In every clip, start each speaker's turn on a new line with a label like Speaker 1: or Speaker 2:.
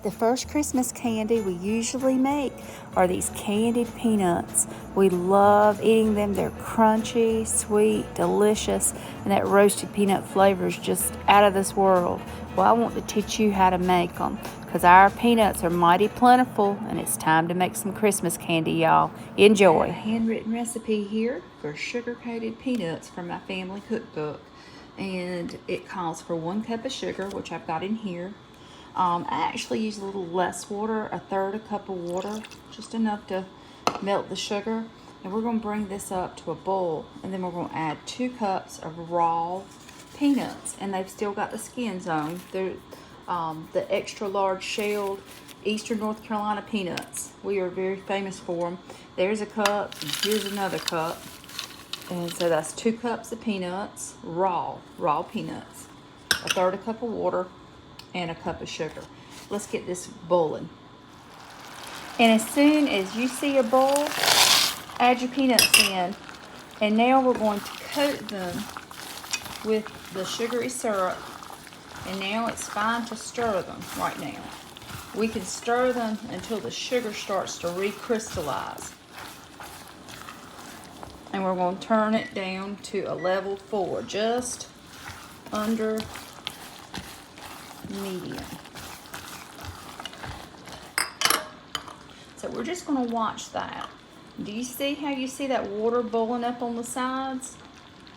Speaker 1: The first Christmas candy we usually make are these candied peanuts. We love eating them. They're crunchy, sweet, delicious, and that roasted peanut flavor is just out of this world. Well, I want to teach you how to make them because our peanuts are mighty plentiful, and it's time to make some Christmas candy, y'all. Enjoy. A handwritten recipe here for sugar-coated peanuts from my family cookbook, and it calls for 1 cup of sugar, which I've got in here. I actually use a little less water, 1/3 cup of water, just enough to melt the sugar. And we're going to bring this up to a boil, and then we're going to add 2 cups of raw peanuts, and they've still got the skins on. They're the extra large shelled Eastern North Carolina peanuts. We are very famous for them. There's a cup, and here's another cup. And so that's 2 cups of peanuts, raw peanuts, 1/3 cup of water, and a cup of sugar. Let's get this boiling. And as soon as you see a boil, add your peanuts in. And now we're going to coat them with the sugary syrup. And now it's fine to stir them right now. We can stir them until the sugar starts to recrystallize. And we're going to turn it down to a level 4, just under medium. So we're just going to watch that. Do you see how you see that water boiling up on the sides?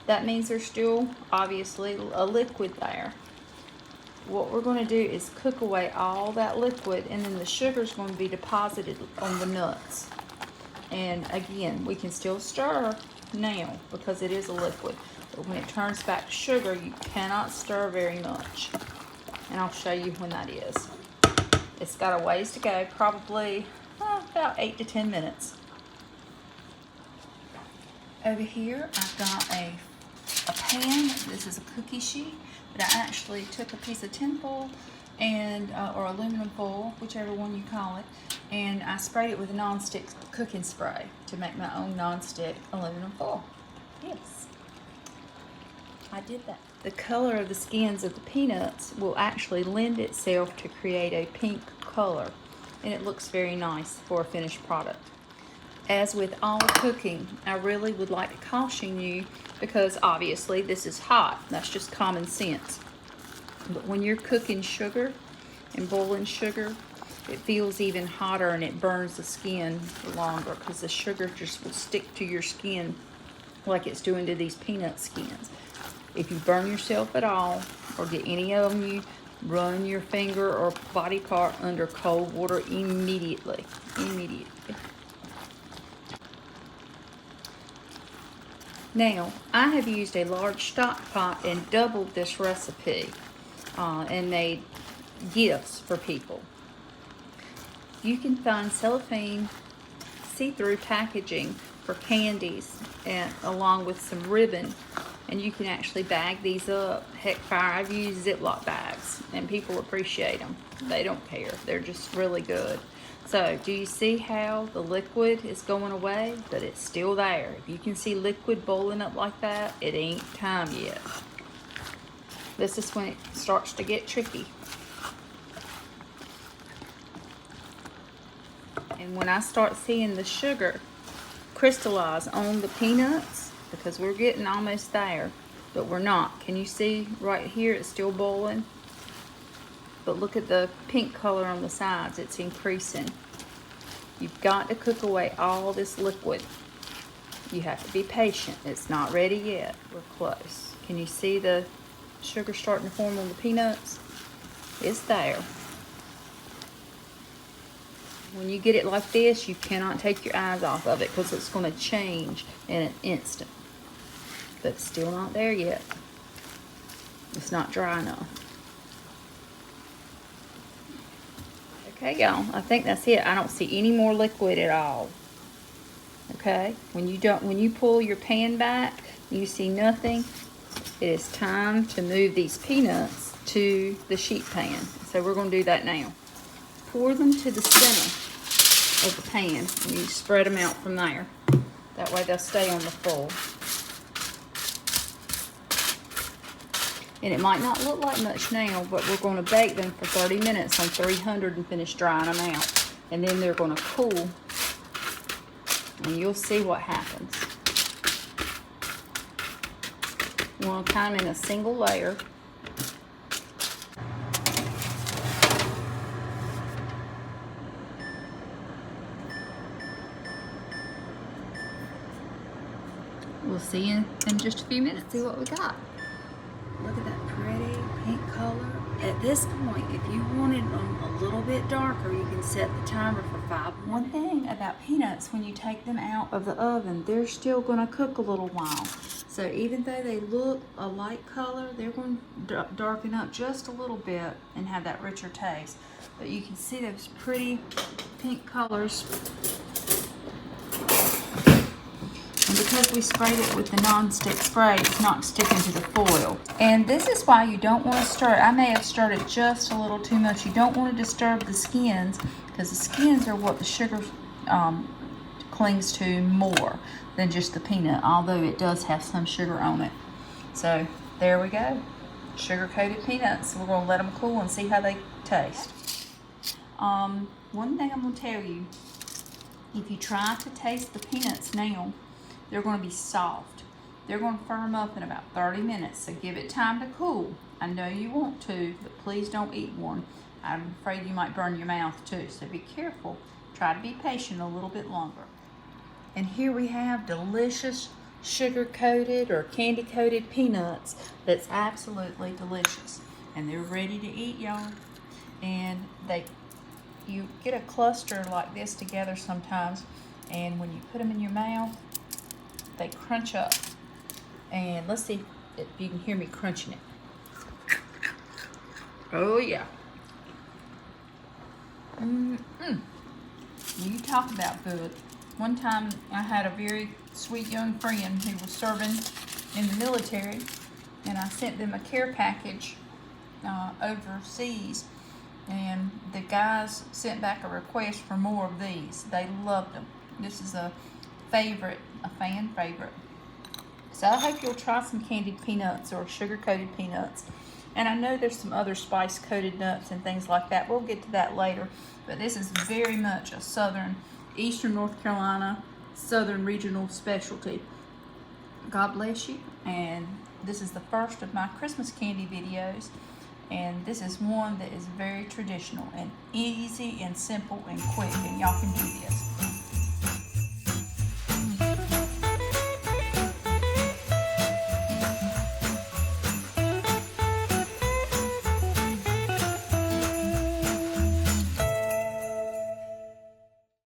Speaker 1: That means there's still obviously a liquid there. What we're going to do is cook away all that liquid, and then the sugar is going to be deposited on the nuts. And again, we can still stir now because it is a liquid. But when it turns back to sugar, you cannot stir very much. And I'll show you when that is. It's got a ways to go, probably about 8 to 10 minutes. Over here, I've got a pan. This is a cookie sheet, but I actually took a piece of tin foil and or aluminum foil, whichever one you call it, and I sprayed it with a non-stick cooking spray to make my own non-stick aluminum foil. Yes, I did that. The color of the skins of the peanuts will actually lend itself to create a pink color, and it looks very nice for a finished product. As with all cooking, I really would like to caution you because obviously this is hot. That's just common sense. But when you're cooking sugar and boiling sugar, it feels even hotter and it burns the skin longer because the sugar just will stick to your skin like it's doing to these peanut skins. If you burn yourself at all or get any of them, you run your finger or body part under cold water immediately. Now, I have used a large stock pot and doubled this recipe and made gifts for people. You can find cellophane see-through packaging for candies and along with some ribbon, and you can actually bag these up. Heck fire, I've used Ziploc bags and people appreciate them. They don't care, they're just really good. So, do you see how the liquid is going away, but it's still there? If you can see liquid boiling up like that, it ain't time yet. This is when it starts to get tricky. And when I start seeing the sugar crystallize on the peanuts, because we're getting almost there, but we're not. Can you see right here it's still boiling? But look at the pink color on the sides, it's increasing. You've got to cook away all this liquid. You have to be patient. It's not ready yet. We're close. Can you see the sugar starting to form on the peanuts? It's there. When you get it like this, you cannot take your eyes off of it because it's going to change in an instant. But it's still not there yet. It's not dry enough. Okay, y'all, I think that's it. I don't see any more liquid at all. Okay, when you pull your pan back, you see nothing. It is time to move these peanuts to the sheet pan. So we're going to do that now. Pour them to the center of the pan, and you spread them out from there. That way they'll stay on the full. And it might not look like much now, but we're going to bake them for 30 minutes on 300 and finish drying them out. And then they're going to cool, and you'll see what happens. You want to kind of in a single layer. We'll see you in just a few minutes. See what we got. Look at that pretty pink color. At this point, if you wanted them a little bit darker, you can set the timer for 5. One thing about peanuts, when you take them out of the oven, they're still going to cook a little while. So even though they look a light color, they're going to darken up just a little bit and have that richer taste. But you can see those pretty pink colors. And because we sprayed it with the non-stick spray, it's not sticking to the foil. And this is why you don't want to stir it. I may have stirred it just a little too much. You don't want to disturb the skins, because the skins are what the sugar clings to more than just the peanut, although it does have some sugar on it. So there we go. Sugar-coated peanuts. We're going to let them cool and see how they taste. One thing I'm going to tell you, if you try to taste the peanuts now, they're going to be soft. They're going to firm up in about 30 minutes, so give it time to cool. I know you want to, but please don't eat one. I'm afraid you might burn your mouth too, so be careful. Try to be patient a little bit longer. And here we have delicious sugar-coated or candy-coated peanuts that's absolutely delicious. And they're ready to eat, y'all. And you get a cluster like this together sometimes, and when you put them in your mouth, they crunch up. And let's see if you can hear me crunching it. Oh yeah. You talk about good. One time I had a very sweet young friend who was serving in the military, and I sent them a care package overseas, and the guys sent back a request for more of these. They loved them. This is a fan favorite. So I hope you'll try some candied peanuts or sugar-coated peanuts. And I know there's some other spice-coated nuts and things like that. We'll get to that later. But this is very much a southern, eastern North Carolina, southern regional specialty. God bless you. And this is the first of my Christmas candy videos. And this is one that is very traditional and easy and simple and quick. And y'all can do this.